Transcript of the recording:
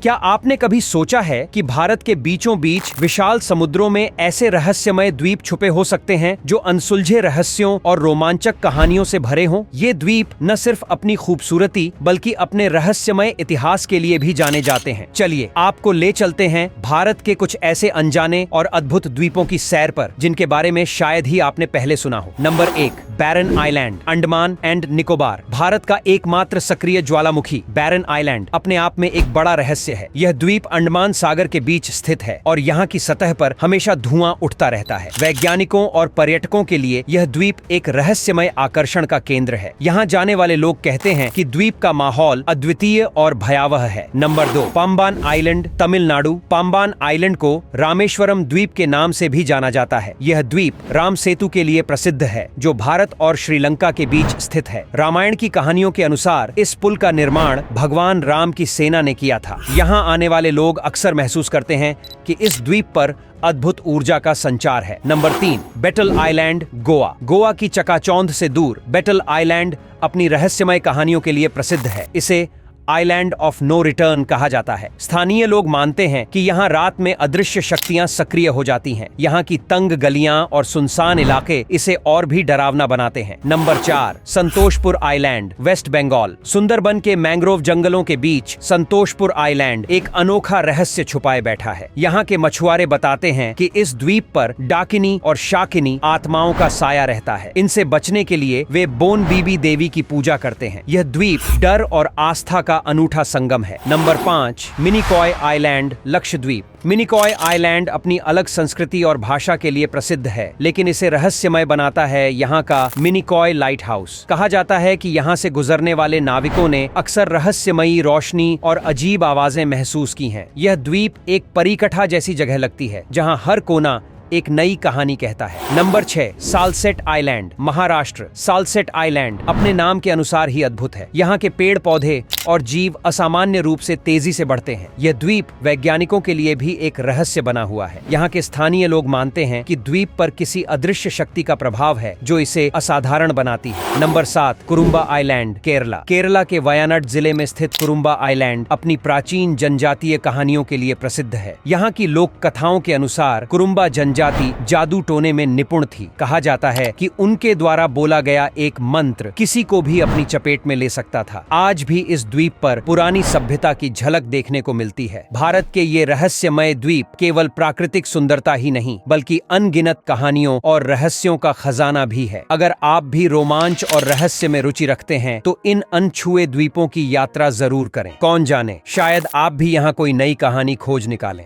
क्या आपने कभी सोचा है कि भारत के बीचों बीच विशाल समुद्रों में ऐसे रहस्यमय द्वीप छुपे हो सकते हैं जो अनसुलझे रहस्यों और रोमांचक कहानियों से भरे हों? ये द्वीप न सिर्फ अपनी खूबसूरती बल्कि अपने रहस्यमय इतिहास के लिए भी जाने जाते हैं। चलिए आपको ले चलते हैं भारत के कुछ ऐसे अनजाने और अद्भुत द्वीपों की सैर पर जिनके बारे में शायद ही आपने पहले सुना हो। Number 1, Barren Island, Andaman and Nicobar. Bharat का एकमात्र सक्रिय ज्वालामुखी बैरन आइलैंड अपने आप में एक बड़ा रहस्य है। यह द्वीप अंडमान सागर के बीच स्थित है और यहाँ की सतह पर हमेशा धुआं उठता रहता है। वैज्ञानिकों और पर्यटकों के लिए यह द्वीप एक रहस्यमय आकर्षण का केंद्र है। यहाँ जाने वाले लोग कहते हैं कि द्वीप का माहौल अद्वितीय और भयावह है। Number 2, Pamban island, Tamil Nadu. Pamban island को रामेश्वरम द्वीप के नाम से भी जाना जाता है। यह द्वीप राम सेतु के लिए प्रसिद्ध है जो भारत और श्रीलंका के बीच स्थित है। रामायण की कहानियों के अनुसार इस पुल का निर्माण भगवान राम की सेना ने किया था। यहाँ आने वाले लोग अक्सर महसूस करते हैं कि इस द्वीप पर अद्भुत ऊर्जा का संचार है। Number 3, Betul Island, Goa. गोवा की चकाचौंध से दूर बेटल आइलैंड अपनी रहस्यमय कहानियों के लिए प्रसिद्ध है। इसे आइलैंड ऑफ नो रिटर्न कहा जाता है। स्थानीय लोग मानते हैं कि यहाँ रात में अदृश्य शक्तियाँ सक्रिय हो जाती हैं। यहाँ की तंग गलियां और सुनसान इलाके इसे और भी डरावना बनाते हैं। Number 4, Santoshpur Island, West Bengal. Sundarban के मैंग्रोव जंगलों के बीच संतोषपुर आइलैंड एक अनोखा रहस्य छुपाए बैठा है। यहाँ के मछुआरे बताते हैं कि इस द्वीप पर डाकिनी और शाकिनी आत्माओं का साया रहता है। इनसे बचने के लिए वे बोन बीबी देवी की पूजा करते हैं। यह द्वीप डर और आस्था का अनूठा संगम है। Number 5, Minicoy island, Lakshadweep. Minicoy island अपनी अलग संस्कृति और भाषा के लिए प्रसिद्ध है, लेकिन इसे रहस्यमय बनाता है यहाँ का मिनिकॉय लाइट हाउस। कहा जाता है कि यहाँ से गुजरने वाले नाविकों ने अक्सर रहस्यमयी रोशनी और अजीब आवाजें महसूस की हैं। यह द्वीप एक परिकठा जैसी जगह लगती है जहाँ हर कोना एक नई कहानी कहता है। Number 6, Salcete island, Maharashtra. Salcete island अपने नाम के अनुसार ही अद्भुत है। यहाँ के पेड़ पौधे और जीव असामान्य रूप से तेजी से बढ़ते हैं। यह द्वीप वैज्ञानिकों के लिए भी एक रहस्य बना हुआ है। यहाँ के स्थानीय लोग मानते हैं कि द्वीप पर किसी अदृश्य शक्ति का प्रभाव है जो इसे असाधारण बनाती है। Number 7, Kurumba island, Kerala. केरला के वयनाड जिले में स्थित कुरुम्बा आइलैंड अपनी प्राचीन जनजातीय कहानियों के लिए प्रसिद्ध है। यहाँ की लोक कथाओं के अनुसार कुरुम्बा जनजाति जादू टोने में निपुण थी। कहा जाता है कि उनके द्वारा बोला गया एक मंत्र किसी को भी अपनी चपेट में ले सकता था। आज भी इस द्वीप पर पुरानी सभ्यता की झलक देखने को मिलती है। भारत के ये रहस्यमय द्वीप केवल प्राकृतिक सुंदरता ही नहीं बल्कि अनगिनत कहानियों और रहस्यों का खजाना भी है। अगर आप भी रोमांच और रहस्य में रुचि रखते हैं तो इन अनछुए द्वीपों की यात्रा जरूर करें। कौन जाने शायद आप भी यहाँ कोई नई कहानी खोज निकालें।